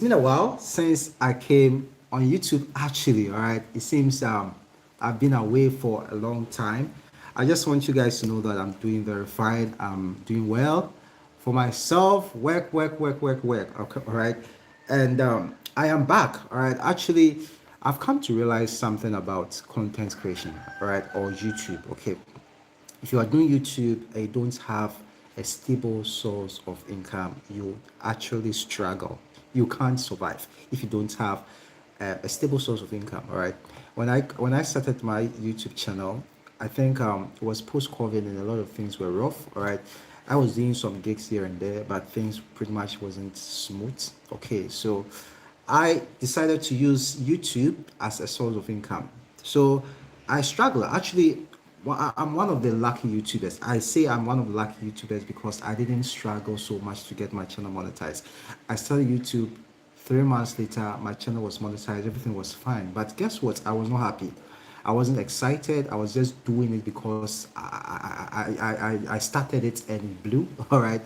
Been a while since I came on YouTube. Actually, all right. It seems I've been away for a long time. I just want you guys to know that I'm doing very fine. I'm doing well for myself. Work. Okay, all right. And I am back. All right. Actually, I've come to realize something about content creation. All right, or YouTube. Okay, if you are doing YouTube and you don't have a stable source of income, you actually struggle. You can't survive if you don't have a stable source of income. All right. When I started my YouTube channel, I think it was post COVID and a lot of things were rough. All right. I was doing some gigs here and there, but things pretty much wasn't smooth. Okay, so I decided to use YouTube as a source of income. So I struggle. Actually, I'm one of the lucky YouTubers. I say I'm one of the lucky YouTubers because I didn't struggle so much to get my channel monetized. I started YouTube 3 months later, my channel was monetized, everything was fine. But guess what? I was not happy. I wasn't excited. I was just doing it because I started it and it blew. All right.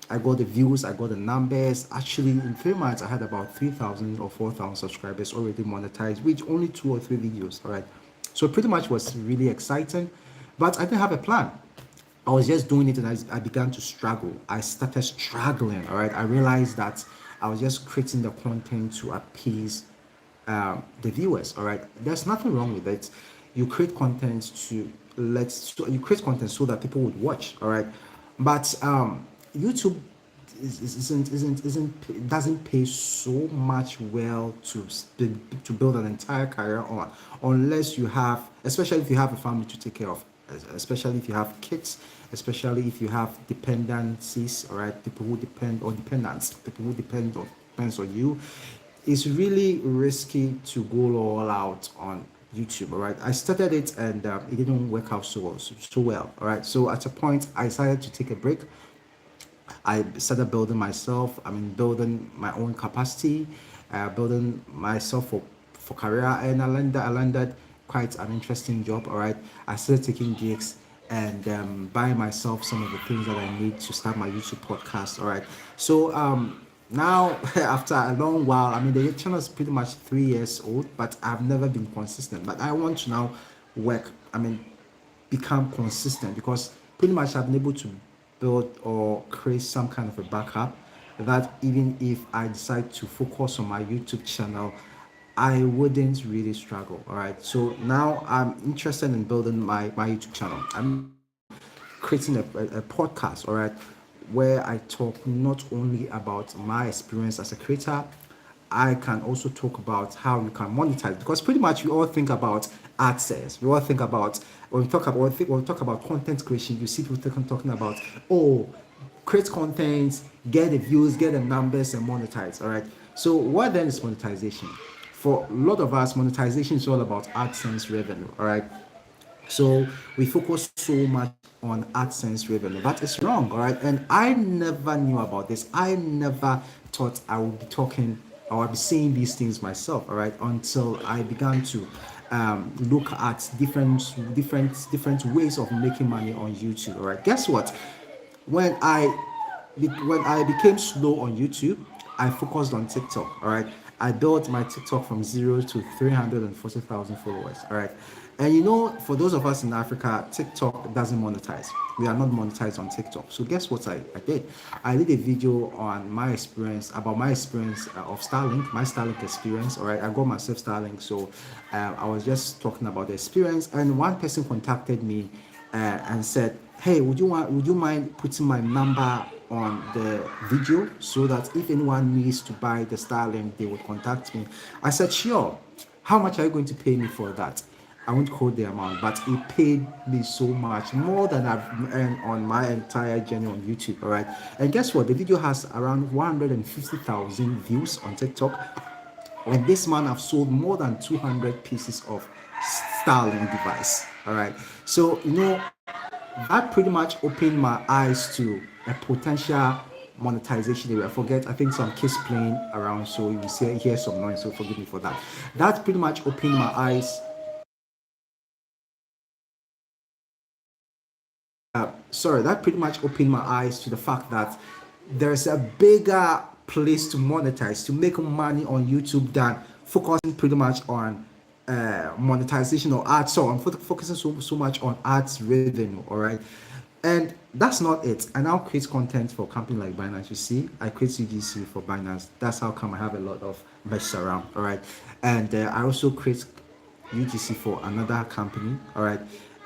I got the views, I got the numbers. Actually, in 3 months, I had about 3,000 or 4,000 subscribers already monetized, which only 2 or 3 videos. All right. So pretty much was really exciting, but I didn't have a plan. I was just doing it and I began to struggle. I started struggling. All right. I realized that I was just creating the content to appease the viewers. All right. There's nothing wrong with it. You create content you create content so that people would watch. All right. But YouTube isn't doesn't pay so much well to build an entire career on, unless you have, especially if you have a family to take care of, especially if you have kids, especially if you have dependencies. All right, people who depend, or dependents, people who depends on you. It's really risky to go all out on YouTube. All right, I started it and it didn't work out so well. All right, so at a point I decided to take a break. I started building myself. I mean, building my own capacity, building myself for career, and I landed quite an interesting job. All right, I started taking gigs and buying myself some of the things that I need to start my YouTube podcast. All right, so now after a long while, I mean, the channel is pretty much 3 years old, but I've never been consistent. But I want to now work. I mean, become consistent, because pretty much I've been able to build or create some kind of a backup that even if I decide to focus on my YouTube channel, I wouldn't really struggle. All right. So now I'm interested in building my YouTube channel. I'm creating a podcast, all right, where I talk not only about my experience as a creator, I can also talk about how you can monetize, because pretty much we all think about AdSense. We all think about, when we talk about content creation, you see people talking about, oh, create content, get the views, get the numbers, and monetize. All right. So what then is monetization? For a lot of us, monetization is all about AdSense revenue. All right. So we focus so much on AdSense revenue. That is wrong, all right? And I never knew about this. I never thought I would be talking or I'd be saying these things myself, all right? Until I began to look at different ways of making money on YouTube, all right? Guess what? When I when I became slow on YouTube, I focused on TikTok. All right, I built my TikTok from 0 to 340,000 followers. All right, and for those of us in Africa, TikTok doesn't monetize. We are not monetized on TikTok. So guess what I did? I did a video on my experience, about my experience of Starlink, my Starlink experience. All right, I got myself Starlink, so I was just talking about the experience, and one person contacted me and said, hey, would you mind putting my number on the video so that if anyone needs to buy the Starlink, they would contact me? I said, sure. How much are you going to pay me for that? I won't quote the amount, but it paid me so much, more than I've earned on my entire journey on YouTube. All right. And guess what? The video has around 150,000 views on TikTok. And this month I've sold more than 200 pieces of Starlink device. All right. So, that pretty much opened my eyes to a potential monetization area. I forget, I think some kids playing around, so you see hear some noise, so forgive me for that. That pretty much opened my eyes. That pretty much opened my eyes to the fact that there's a bigger place to monetize, to make money on YouTube than focusing pretty much on monetization or ads. So I'm focusing so much on ads revenue. All right. And that's not it. I now create content for a company like Binance. You see, I create UGC for Binance. That's how come I have a lot of mesh around. All right. And I also create UGC for another company. All right.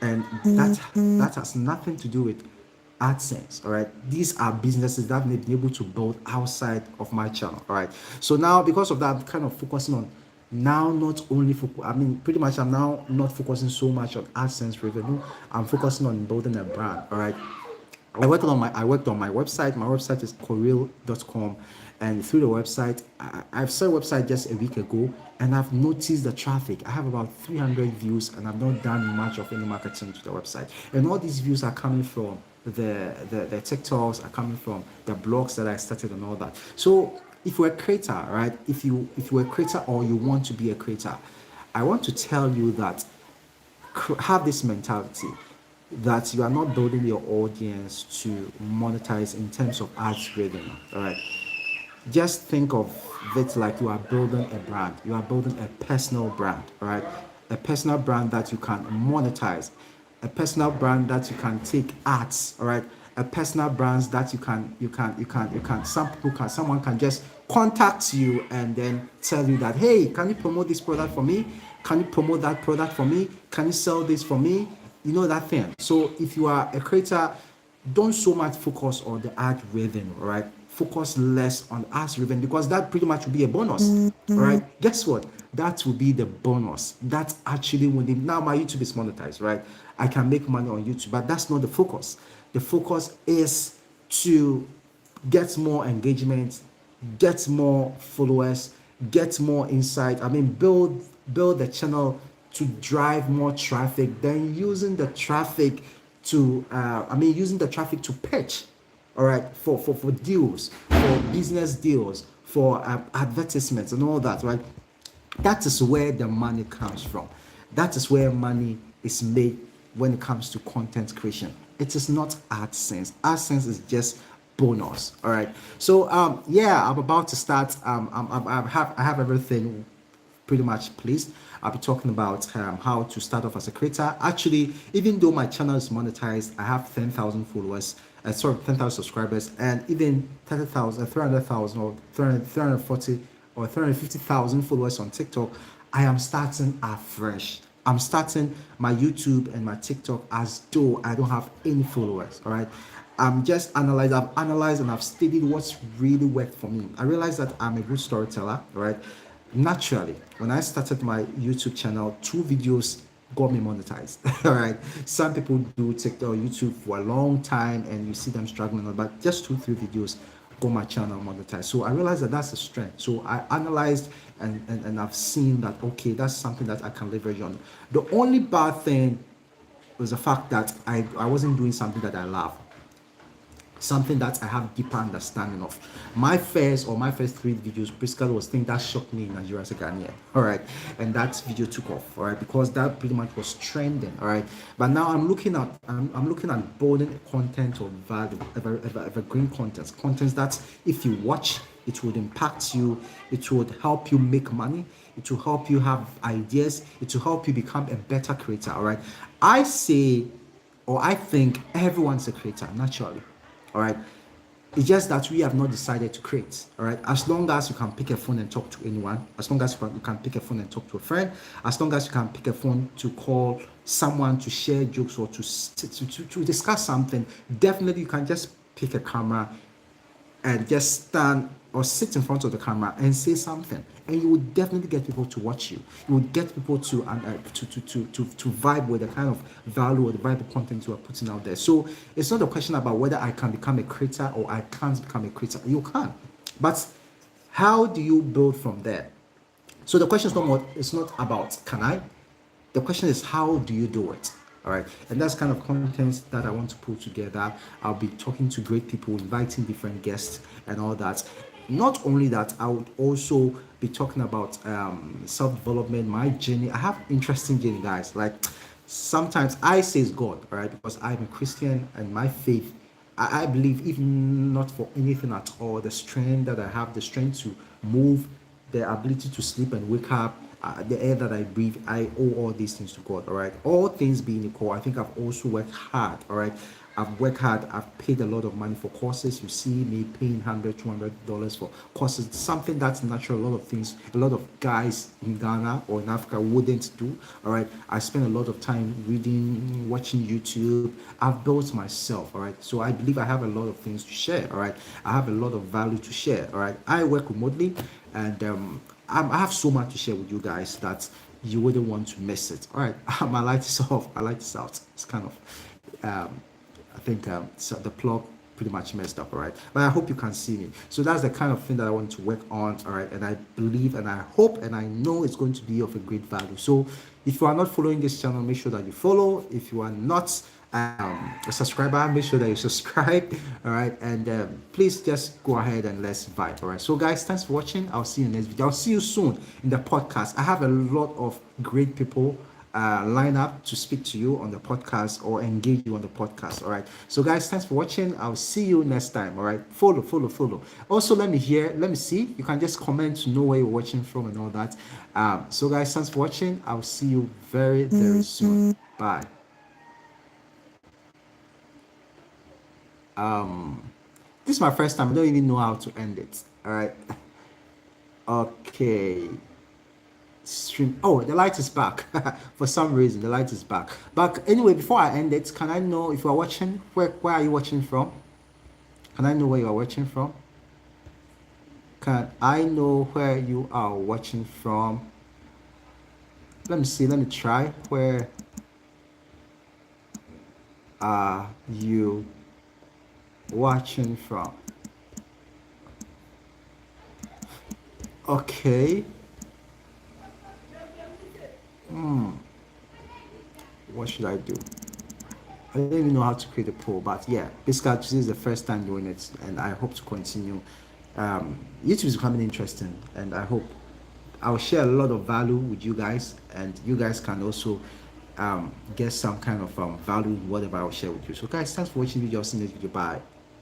And that has nothing to do with AdSense. All right. These are businesses that I've been able to build outside of my channel. All right. So now, because of that, I'm kind of focusing on now not only for, I mean, pretty much I'm now not focusing so much on AdSense revenue. I'm focusing on building a brand. All right. I worked on my website. My website is ekowreel.com, and through the website, I've started a website just a week ago, and I've noticed the traffic. I have about 300 views, and I've not done much of any marketing to the website. And all these views are coming from the TikToks, are coming from the blogs that I started and all that. So if you're a creator, right? If you're a creator or you want to be a creator, I want to tell you that have this mentality that you are not building your audience to monetize in terms of ads revenue. All right. Just think of it like you are building a brand. You are building a personal brand. All right. A personal brand that you can monetize. A personal brand that you can take ads. All right. A personal brand that someone can just contact you and then tell you that, hey, can you promote this product for me? Can you promote that product for me? Can you sell this for me? You know that thing. So if you are a creator, don't so much focus on the ad revenue, all right? Focus less on ads revenue, because that pretty much will be a bonus, all right? Guess what? That will be the bonus. That's actually when now my YouTube is monetized, right? I can make money on YouTube, but that's not the focus. The focus is to get more engagement, get more followers, get more insight. I mean, build the channel to drive more traffic, then using the traffic to using the traffic to pitch, all right, for deals, for business deals, for advertisements and all that, right? That is where the money comes from. That is where money is made when it comes to content creation. It is not AdSense. AdSense is just bonus. All right. So yeah, I'm about to start. I have everything pretty much placed. I'll be talking about how to start off as a creator. Actually, even though my channel is monetized, I have 10,000 followers, 10,000 subscribers, and even 30,000, 300,000, or 340 or 350,000 followers on TikTok. I am starting afresh. I'm starting my YouTube and my TikTok as though I don't have any followers. All right. I've analyzed and I've studied what's really worked for me. I realized that I'm a good storyteller, right? Naturally, when I started my YouTube channel, 2 videos got me monetized. All right. Some people do TikTok or YouTube for a long time and you see them struggling, but just 2-3 videos got my channel monetized. So I realized that that's a strength. So I analyzed and I've seen that, okay, that's something that I can leverage on. The only bad thing was the fact that I wasn't doing something that I love, something that I have deeper understanding of. My first 3 videos basically was things that shocked me in Nigeria as a Ghanaian, all right, and that video took off, all right, because that pretty much was trending, all right. But now I'm looking at building content of value, evergreen content that if you watch, it would impact you, it would help you make money, it will help you have ideas, it will help you become a better creator, all right. I think everyone's a creator naturally. All right. It's just that we have not decided to create. All right. As long as you can pick a phone and talk to anyone, as long as you can pick a phone and talk to a friend, as long as you can pick a phone to call someone to share jokes or to discuss something, definitely you can just pick a camera and just stand or sit in front of the camera and say something, and you would definitely get people to watch you. You would get people to vibe with the kind of value or the vibe of content you are putting out there. So it's not a question about whether I can become a creator or I can't become a creator. You can, but how do you build from there? So the question is it's not about can I. The question is how do you do it? All right, and that's kind of content that I want to put together. I'll be talking to great people, inviting different guests and all that. Not only that, I would also be talking about self-development, my journey. I have interesting journey, guys. Like sometimes I say it's God, all right, because I'm a Christian and my faith I believe, if not for anything at all, the strength that I have, the strength to move, the ability to sleep and wake up, the air that I breathe, I owe all these things to God. All right. All things being equal, I think I've also worked hard. All right. I've worked hard. I've paid a lot of money for courses. You see me paying $100, $200 for courses. Something that's natural. A lot of things, a lot of guys in Ghana or in Africa wouldn't do. All right. I spend a lot of time reading, watching YouTube. I've built myself. All right. So I believe I have a lot of things to share. All right. I have a lot of value to share. All right. I work remotely, and I have so much to share with you guys that you wouldn't want to miss it. All right. My light is off. I like this out. It's kind of I think so the plug pretty much messed up, all right? But I hope you can see me. So that's the kind of thing that I want to work on, all right? And I believe and I hope and I know it's going to be of a great value. So if you are not following this channel, make sure that you follow. If you are not a subscriber, make sure that you subscribe, all right? And please just go ahead and let's vibe, all right? So guys, thanks for watching. I'll see you in the next video. I'll see you soon in the podcast. I have a lot of great people line up to speak to you on the podcast or engage you on the podcast. All right. So guys, thanks for watching. I'll see you next time. All right. Follow. Also, let me see. You can just comment to know where you're watching from and all that. So guys, thanks for watching. I'll see you very, very soon. Bye. This is my first time. I don't even know how to end it. All right. Okay. Stream. Oh, the light is back. For some reason the light is back. But anyway, before I end it, can I know if you are watching, where are you watching from? Can I know where you are watching from? Can I know where you are watching from? Let me see, let me try. Where are you watching from? Okay. What should I do? I don't even know how to create a poll, but yeah, basically this is the first time doing it, and I hope to continue. YouTube is becoming interesting, and I hope I'll share a lot of value with you guys, and you guys can also get some kind of value in whatever I'll share with you. So guys, thanks for watching the video. I'll see you next video. Bye.